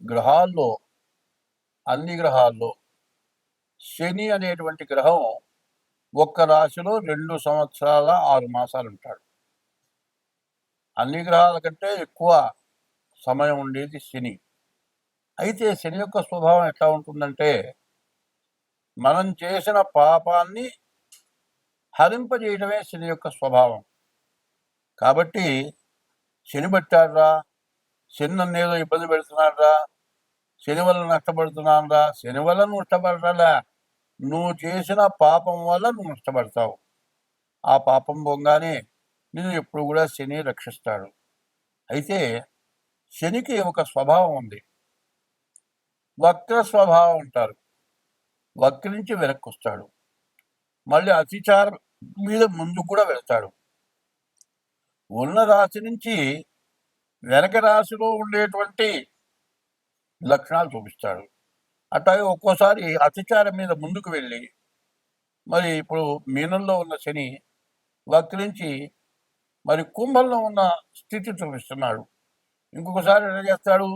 గ్రహాల్లో అన్ని గ్రహాల్లో శని అనేటువంటి గ్రహం ఒక్క రాశిలో 2 సంవత్సరాల 6 మాసాలు ఉంటాడు. అన్ని గ్రహాల కంటే ఎక్కువ సమయం ఉండేది శని. అయితే శని యొక్క స్వభావం ఎట్లా ఉంటుందంటే, మనం చేసిన పాపాన్ని హరింపజేయడమే శని యొక్క స్వభావం. కాబట్టి శని పట్టాడురా, శని నన్నేదో ఇబ్బంది పెడుతున్నాడురా, శని వల్ల నష్టపడుతున్నానురా, శని వల్ల నువ్వు నష్టపడరా, నువ్వు చేసిన పాపం వల్ల నువ్వు నష్టపడతావు. ఆ పాపం పోగానే నిన్ను ఎప్పుడు కూడా శని రక్షిస్తాడు. అయితే శనికి ఒక స్వభావం ఉంది, వక్ర స్వభావం అంటారు. వక్రించి వెనక్కి వస్తాడు, మళ్ళీ అతిచారం మీద ముందు కూడా వెళ్తాడు. ఉన్న రాశి నుంచి వెనక రాశిలో ఉండేటువంటి లక్షణాలు చూపిస్తాడు. అట్లాగే ఒక్కోసారి అతిచారం మీద ముందుకు వెళ్ళి, మరి ఇప్పుడు మీనంలో ఉన్న శని వక్రించి మరి కుంభంలో ఉన్న స్థితి చూపిస్తున్నాడు. ఇంకొకసారి ఏం చేస్తాడు,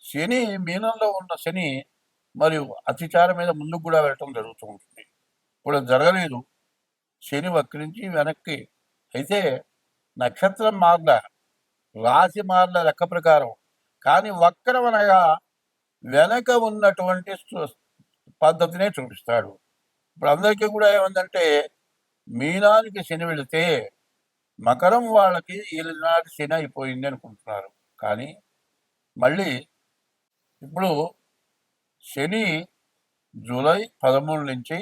శని మీనంలో ఉన్న శని మరియు అతిచారం మీద ముందుకు కూడా వెళ్ళటం జరుగుతూ ఉంటుంది. ఇప్పుడు జరగలేదు, శని వక్రించి వెనక్కి. అయితే నక్షత్రం మారల, రాశి మారల లెక్క ప్రకారం, కానీ వక్రం అనగా వెనక ఉన్నటువంటి పద్ధతినే చూపిస్తాడు. ఇప్పుడు అందరికీ కూడా ఏమందంటే, మీనానికి శని వెళితే మకరం వాళ్ళకి ఈనాటి శని అయిపోయింది అనుకుంటున్నారు. కానీ మళ్ళీ ఇప్పుడు శని జూలై 13 నుంచి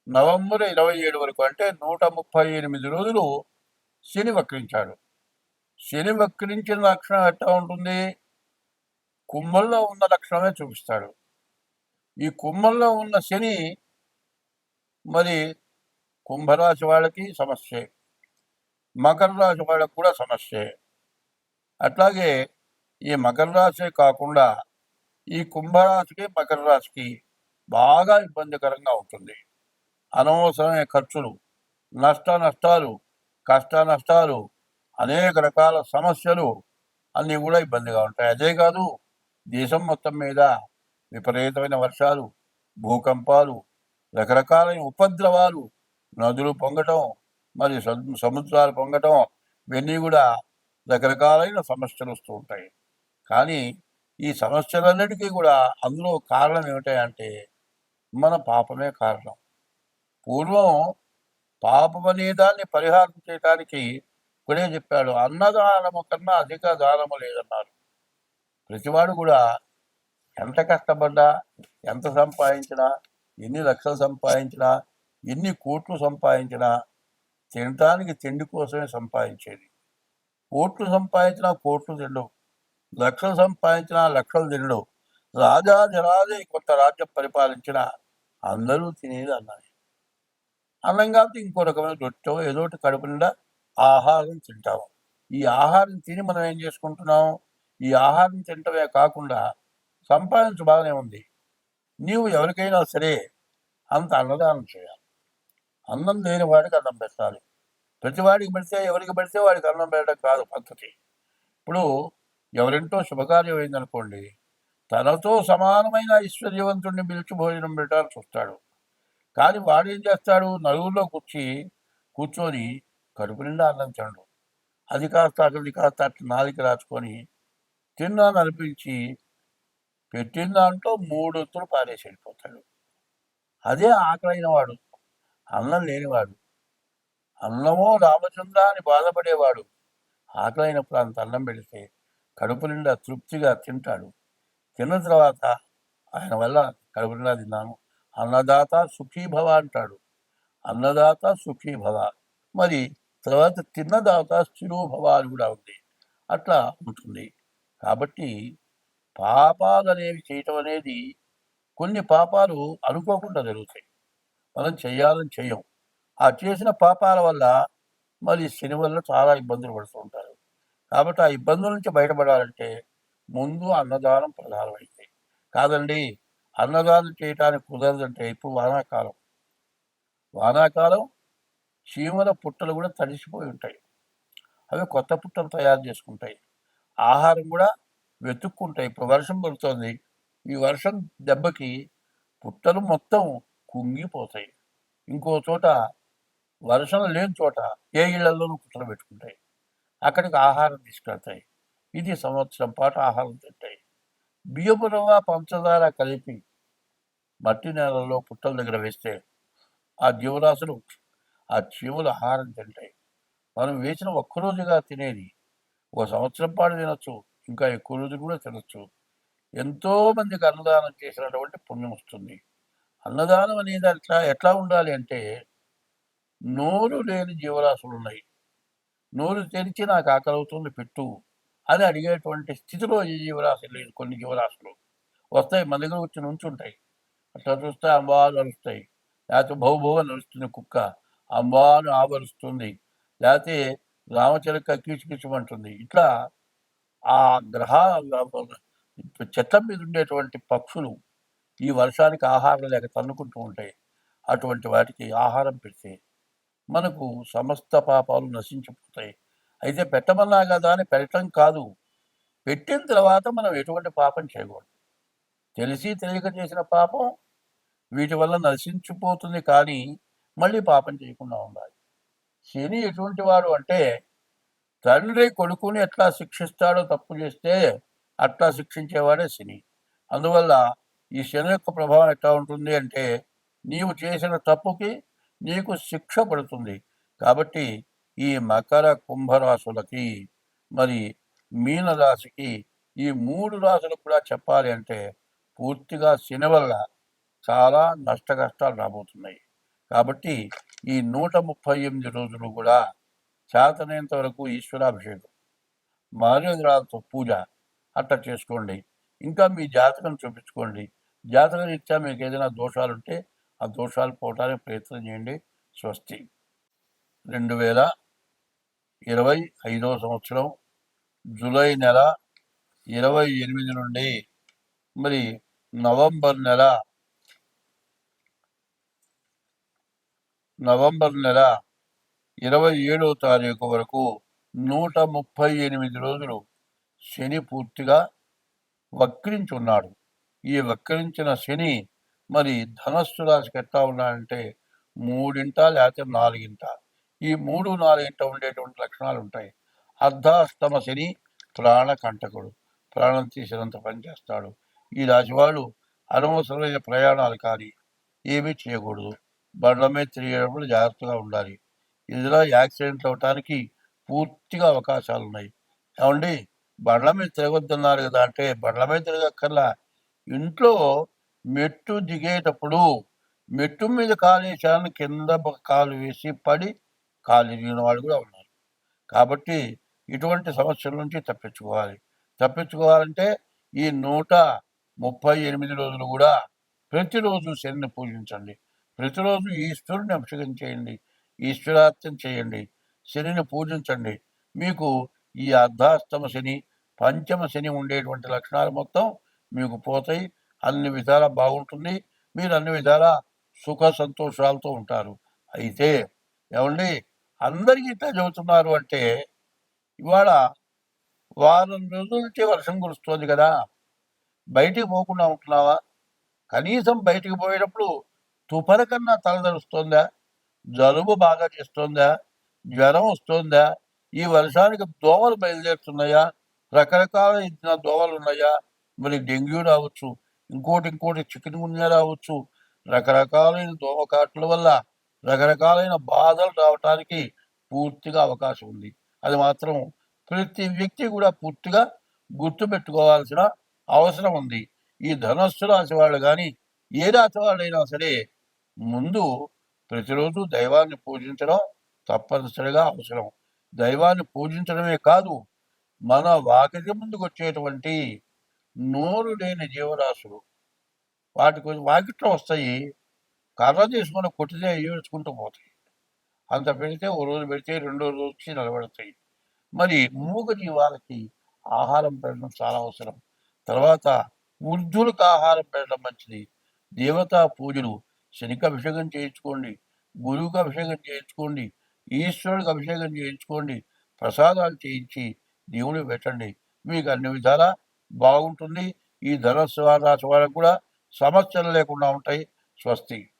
నవంబర్ 27 వరకు, అంటే 138 రోజులు శని వక్రించాడు. శని వక్రించిన లక్షణం ఎట్లా ఉంటుంది, కుంభంలో ఉన్న లక్షణమే చూపిస్తాడు. ఈ కుంభంలో ఉన్న శని మరి కుంభరాశి వాళ్ళకి సమస్యే, మకర రాశి వాళ్ళకి కూడా సమస్యే. అట్లాగే ఈ మకర రాశి కాకుండా ఈ కుంభరాశికి మకర రాశికి బాగా ఇబ్బందికరంగా ఉంటుంది. అనవసరమైన ఖర్చులు, నష్టాలు, కష్ట నష్టాలు, అనేక రకాల సమస్యలు అన్నీ కూడా ఇబ్బందిగా ఉంటాయి. అదే కాదు, దేశం మొత్తం మీద విపరీతమైన వర్షాలు, భూకంపాలు, రకరకాలైన ఉపద్రవాలు, నదులు పొంగటం, మరి సముద్రాలు పొంగటం, ఇవన్నీ కూడా రకరకాలైన సమస్యలు వస్తూ ఉంటాయి. కానీ ఈ సమస్యలన్నిటికీ కూడా అందులో కారణం ఏమిటంటే మన పాపమే కారణం. పూర్వం పాపం అనే దాన్ని పరిహారం చేయడానికి ఇప్పుడే చెప్పాడు, అన్నదానము కన్నా అధిక దానము లేదన్నారు. ప్రతివాడు కూడా ఎంత కష్టపడ్డా, ఎంత సంపాదించినా, ఎన్ని లక్షలు సంపాదించినా, ఎన్ని కోట్లు సంపాదించినా తినటానికి తిండి కోసమే సంపాదించేది. కోట్లు సంపాదించినా కోట్లు తినడు, లక్షలు సంపాదించినా లక్షలు తినడు. రాజాధిరాజే కొత్త రాజ్యం పరిపాలించిన అందరూ తినేది అన్నది. అన్నం కాబట్టి ఇంకో రకమైన రొట్టె ఏదోటి కడుపు నిండా ఆహారం తింటాము. ఈ ఆహారం తిని మనం ఏం చేసుకుంటున్నాం, ఈ ఆహారం తింటమే కాకుండా సంపాదించు బాగానే ఉంది. నీవు ఎవరికైనా సరే అంత అన్నదానం చేయాలి. అన్నం లేని వాడికి అన్నం పెట్టాలి. ప్రతివాడికి పెడితే, ఎవరికి పెడితే వాడికి అన్నం పెట్టడం కాదు పద్ధతి. ఇప్పుడు ఎవరింటో శుభకార్యం అయిందనుకోండి, తనతో సమానమైన ఐశ్వర్యవంతుడిని పిలిచి భోజనం పెట్టాలని చూస్తాడు. కానీ వాడు ఏం చేస్తాడు, నలుగురిలో కూర్చొని కడుపు నిండా అన్నం తినడు. అది కాస్త అది కాస్త అట్లా నాలిక రాచుకొని తిన్నాను అనిపించి పెట్టిన దాంట్లో 3 వంతులు పారేసి వెళ్ళిపోతాడు. అదే ఆకలైన వాడు, అన్నం లేనివాడు, అన్నమో రామచంద్ర అని బాధపడేవాడు ఆకలైనప్పుడు అంత అన్నం పెడితే కడుపు నిండా తృప్తిగా తింటాడు. తిన్న తర్వాత ఆయన వల్ల కడుపు నిండా తిన్నాను, అన్నదాత సుఖీభవ అంటాడు. అన్నదాత సుఖీభవ, మరి తర్వాత తిన్నదాత స్థిరోభవ అని కూడా ఉంది. అట్లా ఉంటుంది. కాబట్టి పాపాలు అనేవి చేయటం అనేది, కొన్ని పాపాలు అనుకోకుండా జరుగుతాయి, మనం చేయాలని చెయ్యం. ఆ చేసిన పాపాల వల్ల మరి శని వల్ల చాలా ఇబ్బందులు పడుతూ ఉంటారు. కాబట్టి ఆ ఇబ్బందుల నుంచి బయటపడాలంటే ముందు అన్నదానం ప్రధానమైంది. కాదండి, అన్నదానం చేయటానికి కుదరదంటే ఇప్పుడు వానాకాలం చీమల పుట్టలు కూడా తడిసిపోయి ఉంటాయి. అవి కొత్త పుట్టలు తయారు చేసుకుంటాయి. ఆహారం కూడా వెతుక్కుంటాయి. ఇప్పుడు వర్షం పడుతోంది. ఈ వర్షం దెబ్బకి పుట్టలు మొత్తం కుంగిపోతాయి. ఇంకో చోట వర్షం లేని చోట ఏ ఇళ్లలోనూ పుట్టలు పెట్టుకుంటాయి. అక్కడికి ఆహారం తీసుకెళ్తాయి. ఇది సంవత్సరం పాటు ఆహారం తింటాయి. బియ్యపు రవ్వ, పంచదార కలిపి మట్టి నేలలో పుట్టల దగ్గర వేస్తే ఆ జీవరాశులు, ఆ చీమలు ఆహారం తింటాయి. మనం వేసిన ఒక్కరోజుగా తినేది ఒక సంవత్సరం పాటు తినొచ్చు, ఇంకా ఎక్కువ రోజులు కూడా తినొచ్చు. ఎంతో మందికి అన్నదానం చేసినటువంటి పుణ్యం వస్తుంది. అన్నదానం అనేది ఎట్లా ఉండాలి అంటే, నోరు లేని జీవరాశులు ఉన్నాయి, నోరు తెరిచి నాకు ఆకలి అవుతుంది పెట్టు అని అడిగేటువంటి స్థితిలో ఈ జీవరాశులు లేదు. కొన్ని జీవరాశులు వస్తాయి, మన దగ్గర వచ్చి నుంచుంటాయి. అట్లా చూస్తే అంబాలు అరుస్తాయి, లేకపోతే భౌభౌ అని అరుస్తుంది కుక్క, అంబాను ఆవరుస్తుంది, లేకపోతే రామచిలక కీచుకిచుమంటుంది. ఇట్లా ఆ గ్రహ చెట్ల మీద ఉండేటువంటి పక్షులు ఈ వర్షానికి ఆహారం లేక తన్నుకుంటూ ఉంటాయి. అటువంటి వాటికి ఆహారం పెడితే మనకు సమస్త పాపాలు నశించిపోతాయి. అయితే పెట్టమన్నా కదా అని పెట్టడం కాదు, పెట్టిన తర్వాత మనం ఎటువంటి పాపం చేయకూడదు. తెలిసి తెలియక చేసిన పాపం వీటి వల్ల నశించిపోతుంది, కానీ మళ్ళీ పాపం చేయకుండా ఉండాలి. శని ఎటువంటి వాడు అంటే, తండ్రి కొడుకుని ఎట్లా శిక్షిస్తాడో తప్పు చేస్తే అట్లా శిక్షించేవాడే శని. అందువల్ల ఈ శని యొక్క ప్రభావం ఎట్లా ఉంటుంది అంటే, నీవు చేసిన తప్పుకి నీకు శిక్ష పడుతుంది. కాబట్టి ఈ మకర కుంభరాశులకి, మరి మీనరాశికి, ఈ 3 రాశులకు కూడా చెప్పాలి అంటే పూర్తిగా శని వల్ల చాలా నష్ట కష్టాలు రాబోతున్నాయి. కాబట్టి ఈ 138 రోజులు కూడా చేతనైనంత వరకు ఈశ్వరాభిషేకం, మారేంద్రాలతో పూజ అట్లా చేసుకోండి. ఇంకా మీ జాతకం చూపించుకోండి. జాతక రీత్యా మీకు ఏదైనా దోషాలుంటే ఆ దోషాలు పోవటానికి ప్రయత్నం చేయండి. స్వస్తి. 2025 సంవత్సరం జూలై నెల 28 నుండి మరి నవంబర్ నెల 27వ తారీఖు వరకు 138 రోజులు శని పూర్తిగా వక్రించున్నాడు. ఈ వక్రించిన శని మరి ధనస్సు రాశికి ఎట్లా ఉన్నాడంటే 3 లేకపోతే 4. ఈ 3, 4 ఉండేటువంటి లక్షణాలు ఉంటాయి. అర్ధాష్టమ శని ప్రాణకంటకుడు, ప్రాణం తీసినంత పనిచేస్తాడు. ఈ రాశి వాళ్ళు అనవసరమైన ప్రయాణాలు కానీ ఏమీ చేయకూడదు. బండ్ల మీద తిరిగేటప్పుడు జాగ్రత్తగా ఉండాలి. ఇందులో యాక్సిడెంట్లు అవటానికి పూర్తిగా అవకాశాలు ఉన్నాయి. ఏమండి, బండ్ల మీద తిరగొద్దన్నారు కదా అంటే, బండ్ల మీద తిరగక్కర్లా, ఇంట్లో మెట్టు దిగేటప్పుడు మెట్టు మీద కాలేశాలను కింద కాలు వేసి పడి కాలు ఇరిగిన వాళ్ళు కూడా ఉన్నారు. కాబట్టి ఇటువంటి సమస్యల నుంచి తప్పించుకోవాలంటే ఈ 138 రోజులు కూడా ప్రతిరోజు శనిని పూజించండి. ప్రతిరోజు ఈశ్వరుని అభిషేకం చేయండి, ఈశ్వరార్థం చేయండి, శనిని పూజించండి. మీకు ఈ అర్ధాష్టమ శని, పంచమ శని ఉండేటువంటి లక్షణాలు మొత్తం మీకు పోతాయి. అన్ని విధాలా బాగుంటుంది. మీరు అన్ని విధాలా సుఖ సంతోషాలతో ఉంటారు. అయితే ఏమండి, అందరికీ ఇట్లా చెబుతున్నారు అంటే, ఇవాళ వారం రోజుల నుంచి వర్షం కురుస్తోంది కదా, బయటికి పోకుండా ఉంటున్నావా? కనీసం బయటికి పోయేటప్పుడు తుపర కన్నా తలదరుస్తోందా? జలుబు బాగా చేస్తోందా? జ్వరం వస్తోందా? ఈ వర్షానికి దోమలు బయలుదేరుతున్నాయా? రకరకాల దోమలు ఉన్నాయా? మరి డెంగ్యూ రావచ్చు, ఇంకోటి చికెన్ గున్యా రావచ్చు. రకరకాలైన దోమకాట్ల వల్ల రకరకాలైన బాధలు రావటానికి పూర్తిగా అవకాశం ఉంది. అది మాత్రం ప్రతి వ్యక్తి కూడా పూర్తిగా గుర్తుపెట్టుకోవాల్సిన అవసరం ఉంది. ఈ ధనస్సు రాశి వాళ్ళు కానీ ఏ రాశి వాళ్ళైనా సరే ముందు ప్రతిరోజు దైవాన్ని పూజించడం తప్పనిసరిగా అవసరం. దైవాన్ని పూజించడమే కాదు, మన వాకిటి ముందుకు వచ్చేటువంటి నోరు లేని జీవరాశులు వాకిట్లో వస్తాయి, కర్ర తీసుకొని కొట్టితే ఏడ్చుకుంటూ పోతాయి. అంత పెడితే ఓ రోజు పెడితే రెండో రోజు వచ్చి నిలబడతాయి. మరి మూగ జీవాలకి ఆహారం పెట్టడం చాలా అవసరం. తర్వాత వృద్ధులకు ఆహారం పెట్టడం మంచిది. దేవతా పూజలు, శనికి అభిషేకం చేయించుకోండి, గురువుకి అభిషేకం చేయించుకోండి, ఈశ్వరుడికి అభిషేకం చేయించుకోండి, ప్రసాదాలు చేయించి దేవుడికి పెట్టండి. మీకు అన్ని విధాలా బాగుంటుంది. ఈ ధనుస్సు రాశి వాళ్ళకు కూడా సమస్యలు లేకుండా ఉంటాయి. స్వస్తి.